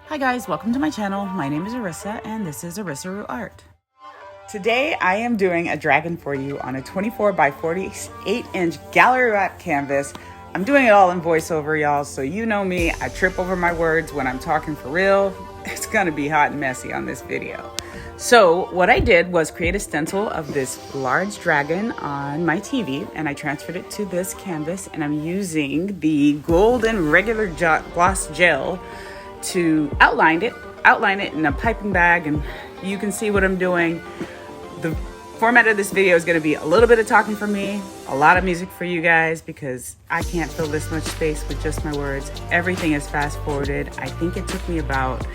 Hi guys, welcome to my channel. My name is Arissa and this is Arissa Art. Today I am doing a dragon for you on a 24 by 48 inch gallery wrap canvas. I'm doing it all in voiceover, y'all, so you know me, I trip over my words when I'm talking for real. It's gonna be hot and messy on this video. So what I did was create a stencil of this large dragon on my TV, and I transferred it to this canvas, and I'm using the golden regular gloss gel to outline it in a piping bag, and you can see what I'm doing. The format of this video is going to be a little bit of talking from me, a lot of music for you guys, because I can't fill this much space with just my words. Everything is fast forwarded. I think it took me about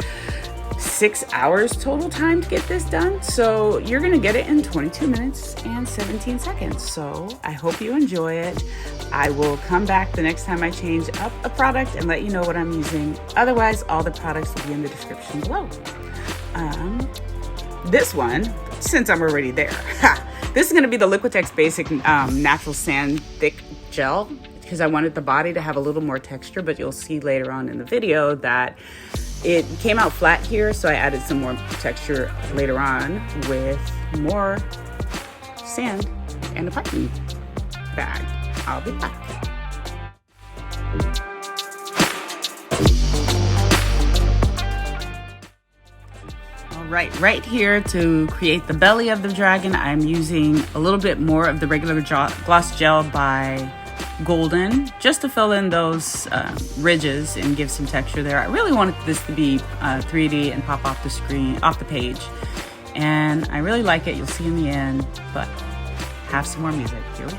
6 hours total time to get this done, so you're gonna get it in 22 minutes and 17 seconds. So I hope you enjoy it. I will come back the next time I change up a product and let you know what I'm using. Otherwise, all the products will be in the description below. This one, since I'm already there, this is gonna be the Liquitex Basic Natural Sand Thick Gel, because I wanted the body to have a little more texture, but you'll see later on in the video that it came out flat here, so I added some more texture later on with more sand and a piping bag. I'll be back. All right here to create the belly of the dragon, I'm using a little bit more of the regular gloss gel by Golden, just to fill in those ridges and give some texture there. I really wanted this to be 3D and pop off the screen, off the page, and I really like it. You'll see in the end, but have some more music. Here we go.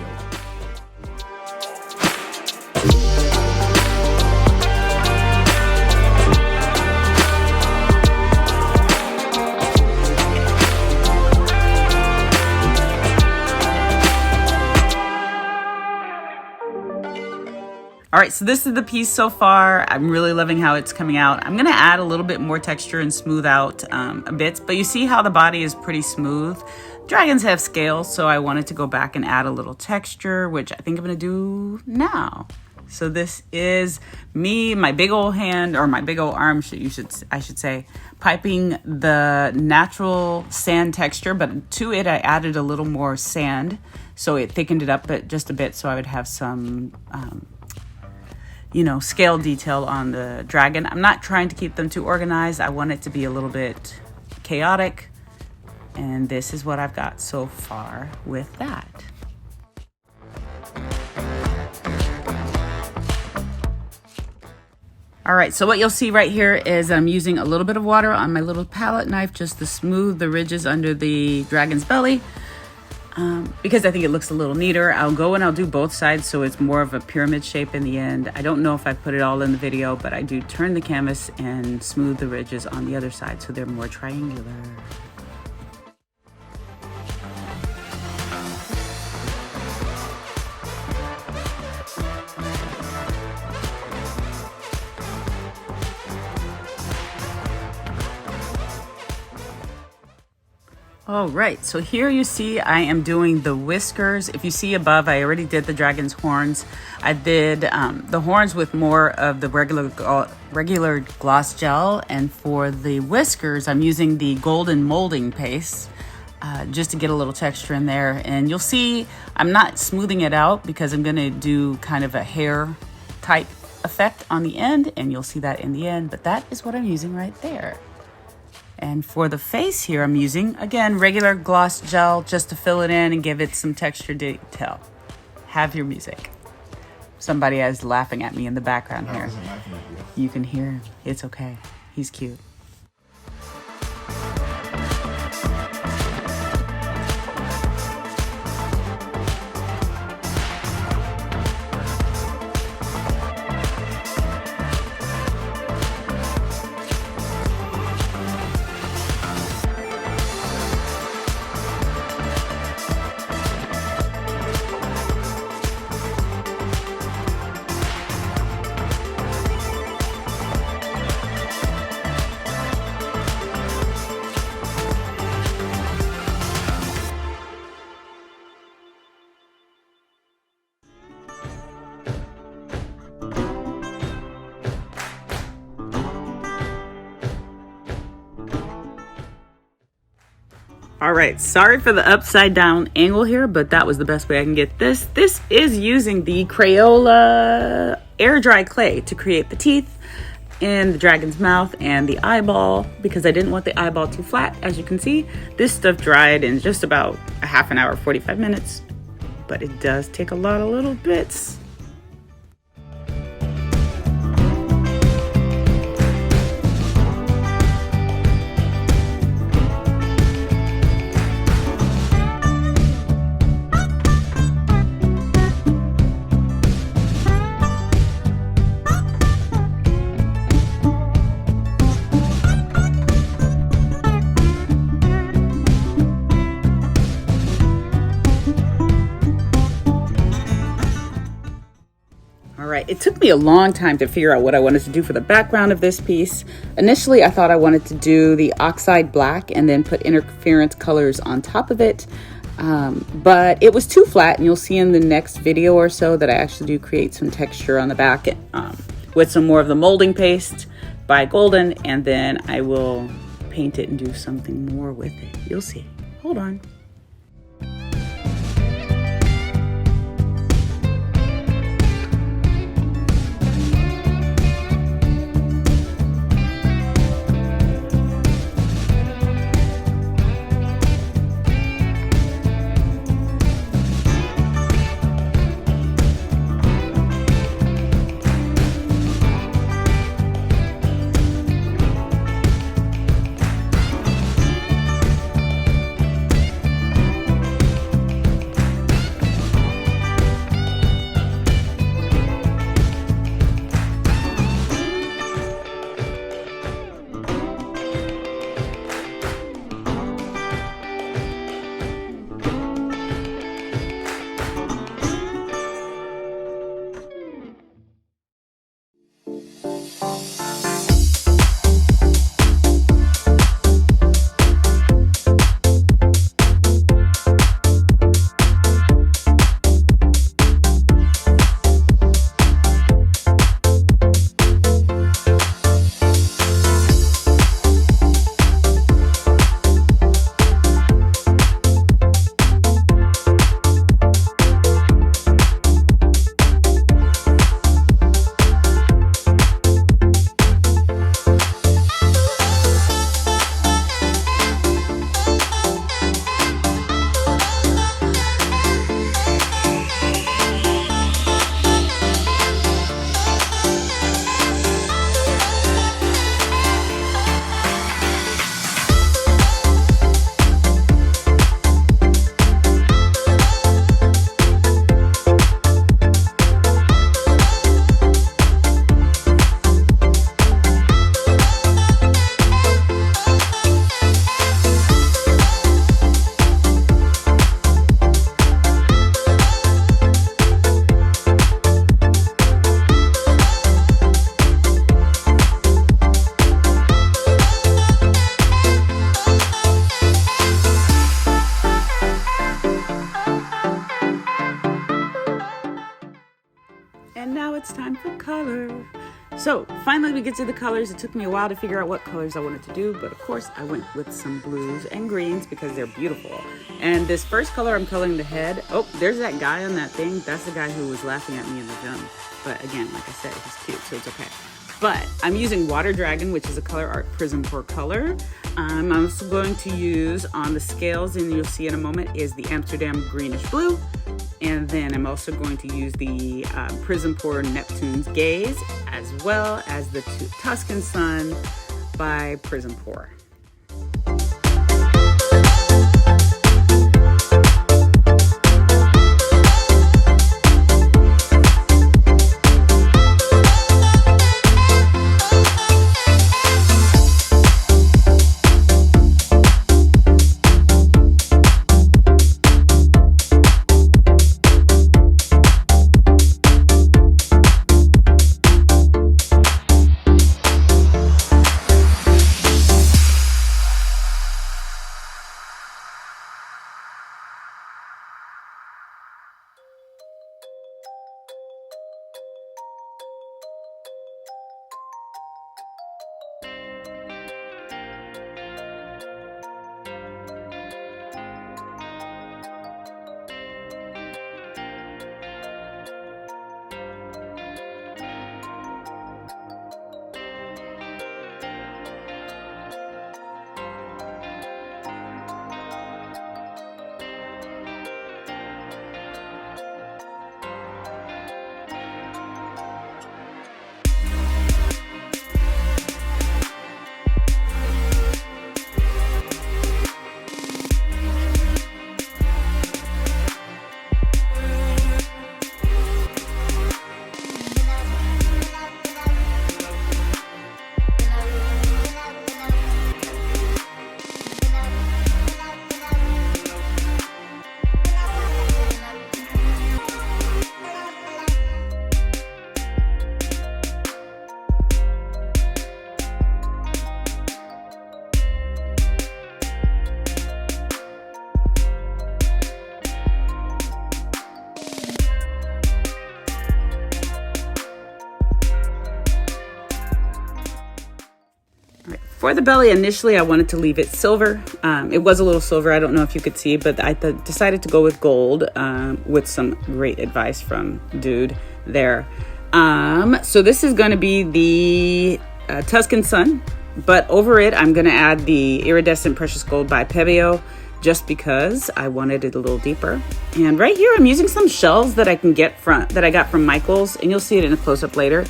All right, so this is the piece so far. I'm really loving how it's coming out. I'm gonna add a little bit more texture and smooth out a bit, but you see how the body is pretty smooth. Dragons have scales, so I wanted to go back and add a little texture, which I think I'm gonna do now. So this is me, my big old hand, or my big old arm, I should say, piping the natural sand texture, but to it I added a little more sand, so it thickened it up just a bit, so I would have some scale detail on the dragon. I'm not trying to keep them too organized. I want it to be a little bit chaotic. And this is what I've got so far with that. All right, so what you'll see right here is I'm using a little bit of water on my little palette knife just to smooth the ridges under the dragon's belly. Because I think it looks a little neater. I'll go and I'll do both sides so it's more of a pyramid shape in the end. I don't know if I put it all in the video, but I do turn the canvas and smooth the ridges on the other side so they're more triangular. All right, so here you see I am doing the whiskers. If you see above, I already did the dragon's horns. I did the horns with more of the regular gloss gel, and for the whiskers, I'm using the golden molding paste just to get a little texture in there. And you'll see I'm not smoothing it out because I'm gonna do kind of a hair type effect on the end, and you'll see that in the end, but that is what I'm using right there. And for the face here, I'm using, again, regular gloss gel just to fill it in and give it some texture detail. Have your music. Somebody is laughing at me in the background here. You can hear him. It's okay. He's cute. All right, sorry for the upside down angle here, but that was the best way I can get this. This is using the Crayola air dry clay to create the teeth in the dragon's mouth and the eyeball, because I didn't want the eyeball too flat. As you can see, this stuff dried in just about a half an hour, 45 minutes, but it does take a lot of little bits. It took me a long time to figure out what I wanted to do for the background of this piece. Initially, I thought I wanted to do the Oxide black and then put interference colors on top of it. But it was too flat, and you'll see in the next video or so that I actually do create some texture on the back with some more of the molding paste by Golden, and then I will paint it and do something more with it. You'll see. Hold on. And now it's time for color. So finally we get to the colors. It took me a while to figure out what colors I wanted to do, but of course I went with some blues and greens because they're beautiful. And this first color, I'm coloring the head. Oh, there's that guy on that thing. That's the guy who was laughing at me in the gym. But again, like I said, he's cute, so it's okay. But I'm using Water Dragon, which is a ColourArte Prizm for color. I'm also going to use on the scales, and you'll see in a moment, is the Amsterdam greenish blue. And then I'm also going to use the Prizm for Neptune's Gaze, as well as the Tuscan Sun by Prizm Pour. For the belly, initially I wanted to leave it silver. It was a little silver, I don't know if you could see, but I decided to go with gold with some great advice from Dude there. So this is going to be the Tuscan Sun, but over it I'm going to add the Iridescent Precious Gold by Pebeo, just because I wanted it a little deeper. And right here I'm using some shells that I got from Michael's, and you'll see it in a close-up later,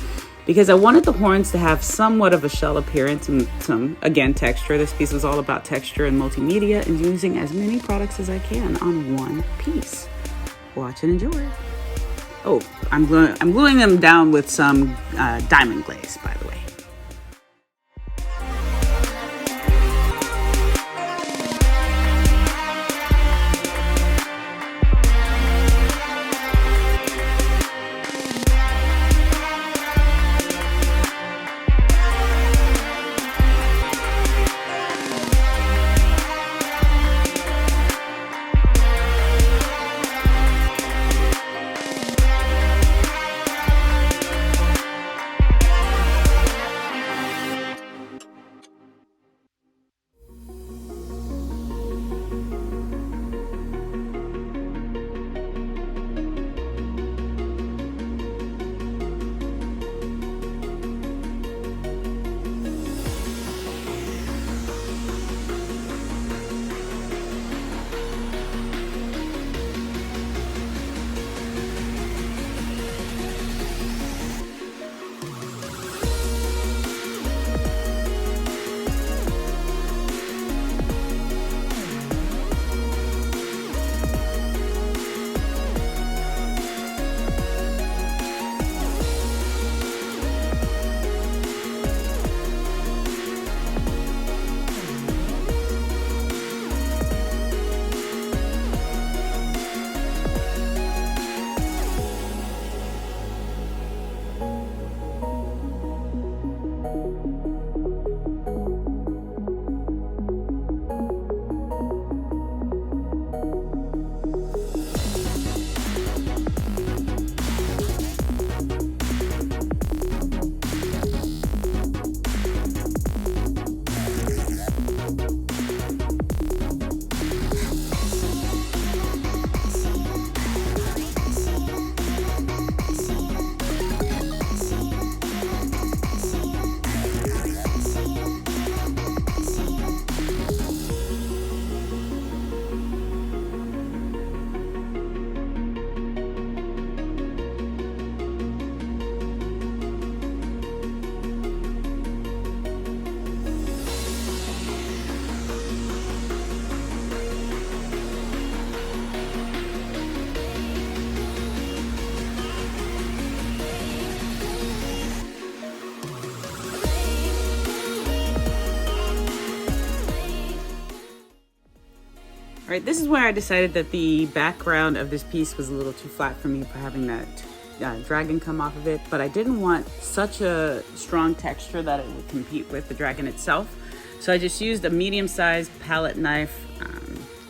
because I wanted the horns to have somewhat of a shell appearance and some, again, texture. This piece was all about texture and multimedia and using as many products as I can on one piece. Watch and enjoy. Oh, I'm gluing them down with some diamond glaze, by the way. All right, this is where I decided that the background of this piece was a little too flat for me for having that dragon come off of it, but I didn't want such a strong texture that it would compete with the dragon itself. So I just used a medium-sized palette knife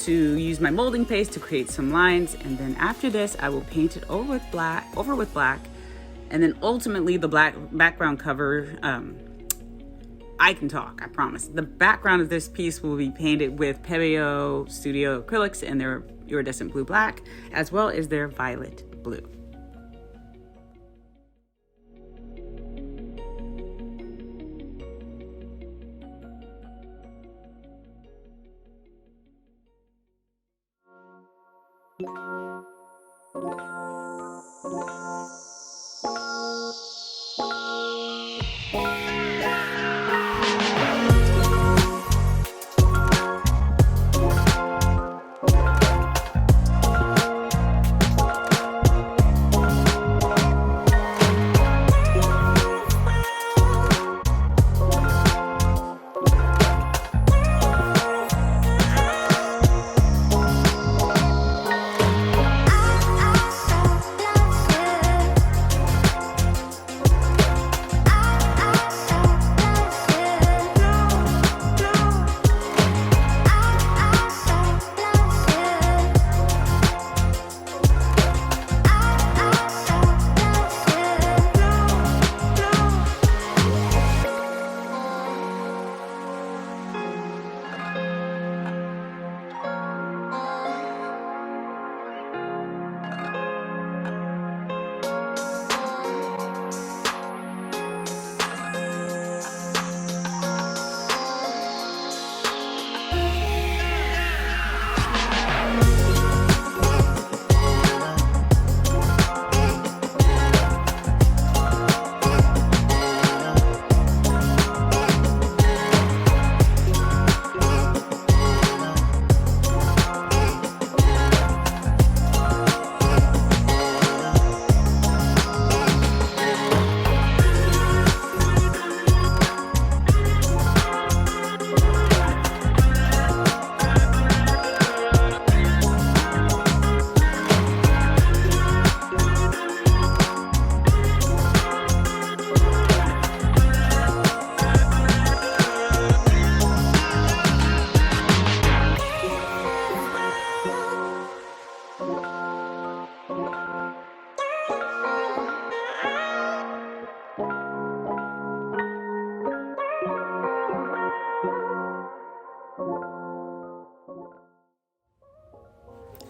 to use my molding paste to create some lines, and then after this I will paint it over with black, and then ultimately the black background cover, I can talk, I promise. The background of this piece will be painted with Pebeo Studio acrylics in their iridescent blue black, as well as their violet blue.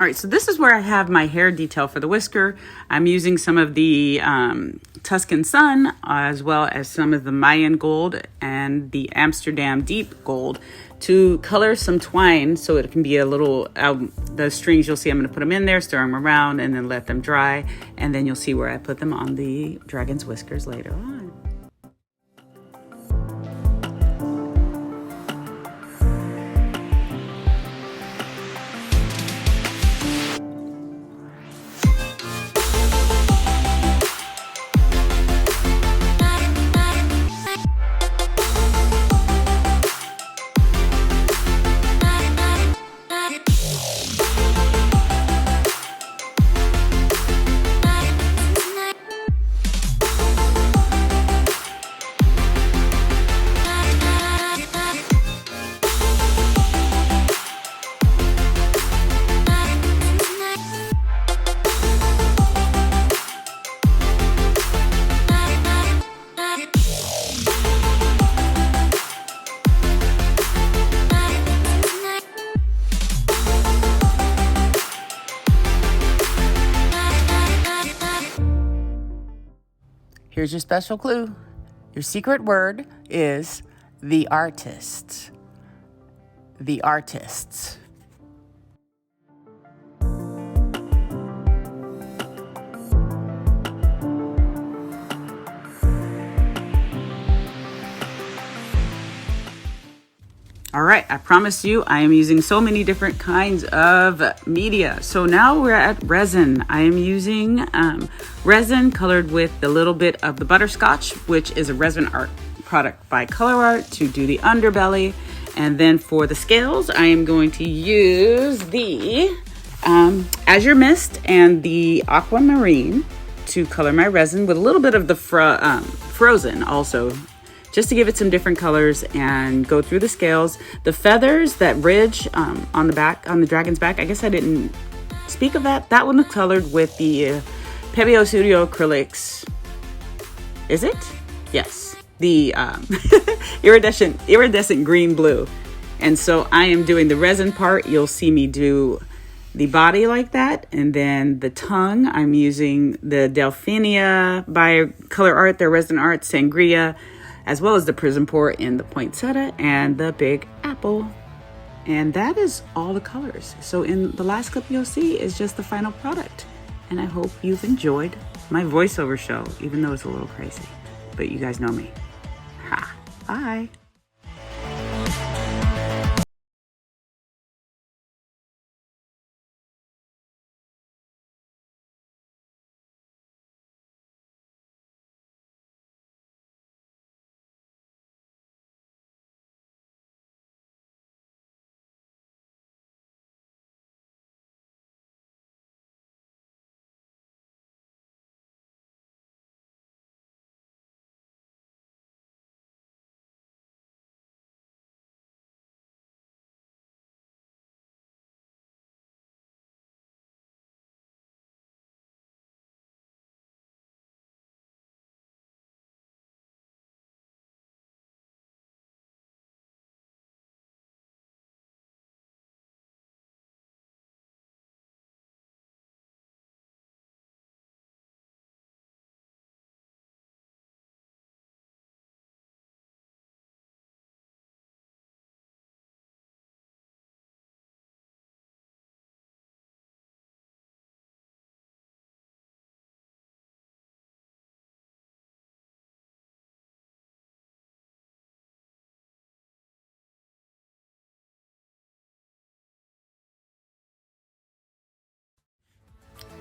All right, so this is where I have my hair detail for the whisker. I'm using some of the Tuscan Sun, as well as some of the Mayan gold and the Amsterdam deep gold to color some twine so it can be a little, the strings you'll see, I'm gonna put them in there, stir them around, and then let them dry. And then you'll see where I put them on the dragon's whiskers later on. Here's your special clue. Your secret word is the artists. The artists. All right, I promise you I am using so many different kinds of media. So now we're at resin. I am using resin colored with a little bit of the butterscotch, which is a resin art product by ColourArte, to do the underbelly. And then for the scales, I am going to use the Azure Mist and the Aquamarine to color my resin with a little bit of the Frozen also, just to give it some different colors and go through the scales. The feathers, that ridge on the back, on the dragon's back, I guess I didn't speak of that. That one was colored with the Pebeo Studio Acrylics. Is it? Yes. The iridescent green blue. And so I am doing the resin part. You'll see me do the body like that. And then the tongue, I'm using the Delphinia by ColourArte, their resin art, Sangria, as well as the Prizm pour in the Poinsettia and the Big Apple. And that is all the colors. So in the last clip you'll see is just the final product. And I hope you've enjoyed my voiceover show, even though it's a little crazy. But you guys know me. Ha! Bye!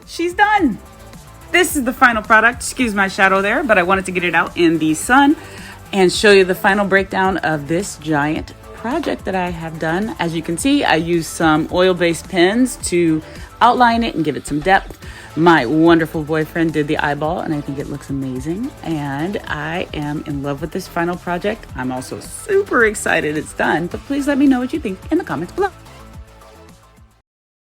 She's done. This is the final product. Excuse my shadow there, but I wanted to get it out in the sun and show you the final breakdown of this giant project that I have done. As you can see, I used some oil-based pens to outline it and give it some depth. My wonderful boyfriend did the eyeball, and I think it looks amazing. And I am in love with this final project. I'm also super excited it's done, but please let me know what you think in the comments below.